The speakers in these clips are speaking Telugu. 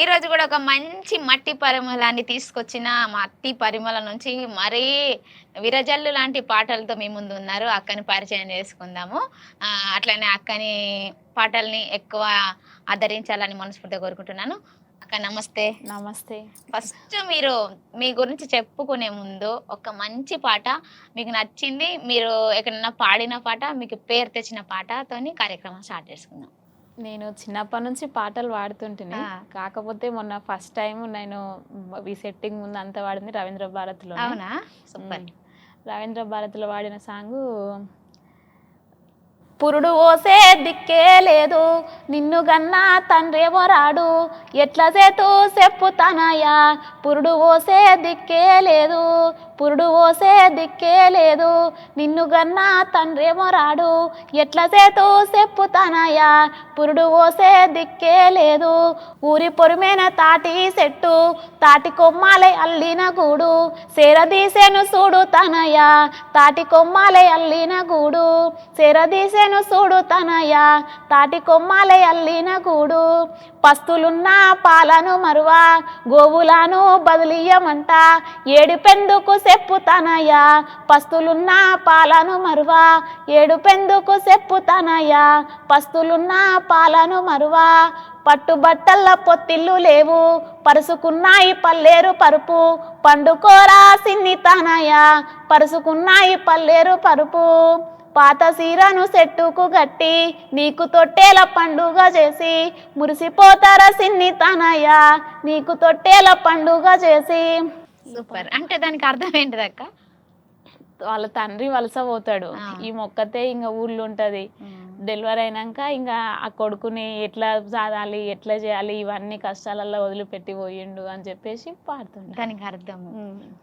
ఈరోజు కూడా ఒక మంచి మట్టి పరిమళాన్ని తీసుకొచ్చిన మట్టి పరిమళం నుంచి మరీ విరజల్లు లాంటి పాటలతో మీ ముందు ఉన్నారు. అక్కని పరిచయం చేసుకుందాము. అట్లనే అక్కని పాటల్ని ఎక్కువ ఆదరించాలని మనస్ఫూర్తిగా కోరుకుంటున్నాను. అక్క నమస్తే. నమస్తే. ఫస్ట్ మీరు మీ గురించి చెప్పుకునే ముందు ఒక మంచి పాట మీకు నచ్చింది, మీరు ఎక్కడన్నా పాడిన పాట, మీకు పేరు తెచ్చిన పాటతోని కార్యక్రమం స్టార్ట్ చేసుకుందాం. నేను చిన్నప్పటి నుంచి పాటలు పాడుతుంటిని. ఆ! కాకపోతే మొన్న ఫస్ట్ టైమ్ నేను ఈ సెట్టింగ్ ముందు అంతా పాడింది రవీంద్ర భారతిలోనే. అవునా? సూపర్. రవీంద్ర భారతిలో పాడిన సాంగు పురుడు ఓసే దిక్కే లేదు, నిన్ను గన్నా తండ్రేమో రాడు, ఎట్లా చేతు చెప్పుతానయ్యా, పురుడు ఓసే దిక్కే లేదు, పురుడు ఓసే దిక్కే లేదు, నిన్ను గన్నా తండ్రేమో రాడు, ఎట్లా చేతు చెప్పుతానయ్యా, పురుడు ఓసే దిక్కే లేదు. ఊరి పొరిమైన తాటి చెట్టు, తాటి కొమ్మాలే అల్లిన గూడు, సేరదీసెను చూడు తనయ్యా, తాటి కొమ్మాలే అల్లిన గూడు, సేరదీసెను చూడు తనయ్యా, తాటి కొమ్మాలే అల్లిన గూడు. పస్తులున్న పాలను మరువా, గోవులను బదిలియమంట, ఏడుపెందుకు చెప్పుతానయ్యా, పస్తులున్న పాలను మరువా, ఏడుపెందుకు చెప్పుతానయ్యా, పస్తులున్న పాలను మరువా. పట్టుబట్టల్ల పొత్తిళ్ళు లేవు, పరుసుకున్నాయి పల్లేరు పరుపు, పండుకోరా సిన్ని తానయ్యా, పరుసుకున్నాయి పల్లేరు పరుపు. పాత సీరను చెట్టుకు గట్టి, నీకు తొట్టేల పండుగ చేసి, మురిసిపోతారా సిన్ని తానయ్యా, నీకు తొట్టేల పండుగ చేసి. సూపర్. అంటే దానికి అర్థం ఏంటిదక్క? వాళ్ళ తండ్రి వలస పోతాడు, ఆ. ఈ మొక్కతే ఇంకా ఊళ్ళో ఉంటుంది. డెలివరీ అయినాక ఇంకా ఆ కొడుకుని ఎట్లా సాదాలి, ఎట్లా చేయాలి, ఇవన్నీ కష్టాలలో వదిలిపెట్టి పోయిండు అని చెప్పేసి పాడుతుండే. దానికి అర్థము.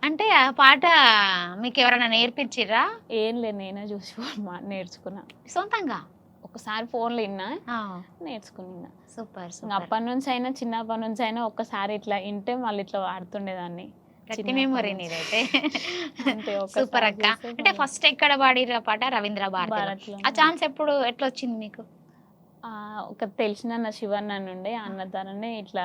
అంటే ఆ పాట మీకు ఎవరైనా నేర్పించిర్రా? ఏం లేదు, నేనే చూసి నేర్చుకున్నా. సొంతంగా? ఒకసారి ఫోన్లో విన్నా, ఆ, నేర్చుకున్నా. సూపర్ ఇంకా సూపర్. అప్పటి నుంచి అయినా, చిన్నప్పటి నుంచి అయినా ఒక్కసారి ఇట్లా వింటే మళ్ళీ ఇట్లా వాడుతుండేదాన్ని. గట్టి మెమొరీ నీదైతే. అంతే, సూపర్ ఒక్కసారి అక్క. చేస్తే అంటే మళ్ళీ ఫస్ట్ ఎక్కడ పాడిర్రు ఆ పాట? రవీంద్ర భారతిలో. భారత్లో. ఆ ఛాన్స్ ఎట్లా వచ్చింది మీకు? ఒక తెలిసిన నా శివన్న నుండి అన్న తననే ఇట్లా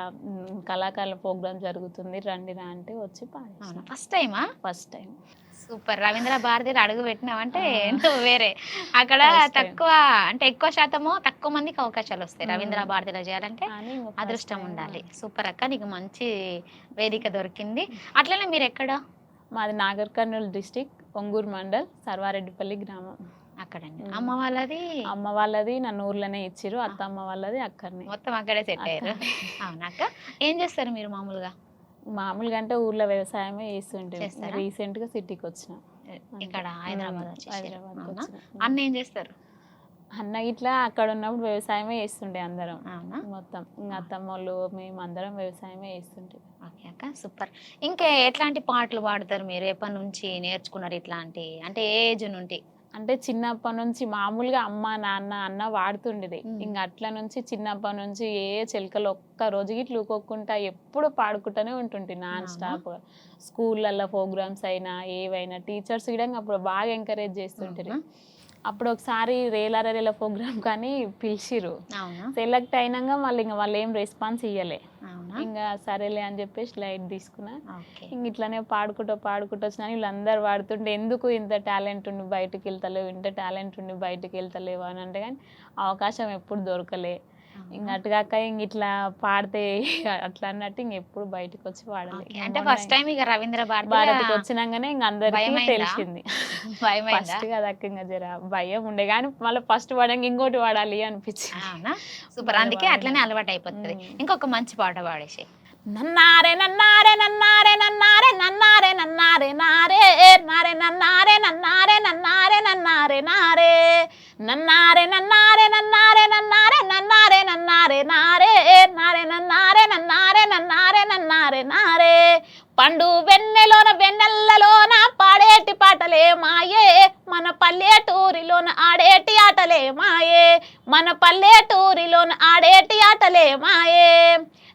కళాకారుల ప్రోగ్రామ్ జరుగుతుంది రండి రా అంటే వచ్చి పాడేసిన. ఫస్ట్ టైమా? First time. సూపర్. రవీంద్ర భారతిలో అడుగు పెట్టినావంటే నువ్వు వేరే. అక్కడ First time. తక్కువ, అంటే ఎక్కువ శాతము తక్కువ మందికి అవకాశాలు వస్తాయి రవీంద్ర భారతిలో చేయాలంటే. కానీ ఇంకా first అదృష్టం time ఉండాలి. సూపర్ అక్క, నీకు మంచి వేదిక దొరికింది. అట్లనే మీరు ఎక్కడ? మాది నాగర్ కర్నూలు డిస్టిక్, ఒంగూరు మండల్, సర్వారెడ్డిపల్లి గ్రామం. అక్కడండి. అమ్మ వాళ్ళది? అమ్మ వాళ్ళది నన్ను ఊర్లోనే ఇచ్చిర్రు, అత్తమ్మ వాళ్ళది అక్కడనే. మొత్తం అక్కడే సెట్ అయ్యారు. అవునా అక్క? ఏం చేస్తారు మీరు మామూలుగా? మామూలుగా అంటే ఊర్లో వ్యవసాయమే చేస్తుంటే, చేస్తారా? రీసెంట్ గా సిటీకి వచ్చిన. ఇక్కడ హైదరాబాద్ వచ్చేసారు. హైదరాబాద్కి అవునా? వచ్చిన. అన్న ఏం చేస్తారు? అన్న ఇట్లా అక్కడ ఉన్నప్పుడు వ్యవసాయమే చేస్తుండే అందరం. అవునా? మొత్తం ఇంకా అత్తమ్మ వాళ్ళు మేము అందరం వ్యవసాయమే చేస్తుంటే. ఓకే అక్క, సూపర్. ఇంకా ఎట్లాంటి పాటలు పాడతారు మీరు? ఎప్పటి నుంచి నేర్చుకున్నారు ఇట్లాంటి? అంటే ఏ ఏజ్ నుండి? అంటే చిన్నప్పటి నుంచి మామూలుగా అమ్మ నాన్న అన్న వాడుతుండేది. ఇంకా అట్లా నుంచి చిన్నప్పటి నుంచి ఏ చిలకలు ఒక్క రోజు గిట్ల ఊకోకుండా ఎప్పుడు పాడుకుంటూనే ఉంటుంటే నాన్ స్టాప్. స్కూళ్ళల్లో ప్రోగ్రామ్స్ అయినా ఏవైనా టీచర్స్ కూడా అప్పుడు బాగా ఎంకరేజ్ చేస్తుంటారు. అప్పుడు ఒకసారి రేల ప్రోగ్రామ్ కానీ పిలిచిరు. సెలెక్ట్ అయినాక మళ్ళీ ఇంకా వాళ్ళు ఏం రెస్పాన్స్ ఇవ్వలే. ఇంకా సరేలే అని చెప్పేసి లైట్ తీసుకున్నా. ఇంక ఇట్లానే పాడుకుంటూ వచ్చినా వీళ్ళందరూ పాడుతుంటే ఎందుకు ఇంత టాలెంట్ ఉండి బయటకు వెళ్తలేవు, ఇంత టాలెంట్ ఉండి బయటకు వెళ్తలేవు అని అంటే కానీ అవకాశం ఎప్పుడు దొరకలే. ఇంక అటుగాక ఇంక ఇట్లా పాడితే అట్లా అన్నట్టు ఇంకెప్పుడు బయటకు వచ్చి పాడాలి. అంటే ఫస్ట్ టైం ఇక రవీంద్ర భారతికి వచ్చినాకనే ఇంక అందరికీ తెలిసింది. ఫస్ట్ కదా ఇంకా జర భయం ఉండే కానీ మళ్ళీ ఫస్ట్ పాడంగా ఇంకోటి పాడాలి అనిపించింది. సూపర్. అందుకే అట్లనే అలవాటు అయిపోతుంది. ఇంకొక మంచి పాట పాడేసి. నన్నారే నన్నారే నన్నారే నన్నారే నన్నారే నన్నారే నారే నారే నన్నారే నన్నారే నన్నారే నన్నారే నారే నన్నారే నన్నారే నన్నారే నన్నారే నన్నారే నన్నారే నారే నారే నన్నారే నన్నారే నన్నారే నన్నారే నారే. పండు వెన్నెలోన వెన్నెల్లలోన పాడేటి పాటలే మాయే, మన పల్లెటూరిలోన ఆడేటి ఆటలే మాయే, మన పల్లెటూరిలోన ఆడేటి ఆటలే మాయే.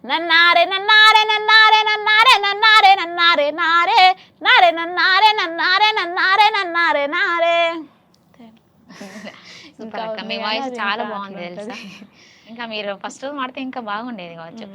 నన్నారే నన్నారే నన్నారే నన్నారే నన్నారే నన్నారే నారే నారే నన్నారే నన్నారే నన్నారే నన్నారే నారే. సూపర్ అక్క, మీ వాయిస్ చాలా బాగుంది తెలుసా. ఇంకా మీరు ఫస్ట్ మాడితే ఇంకా బాగుండేది కావచ్చు.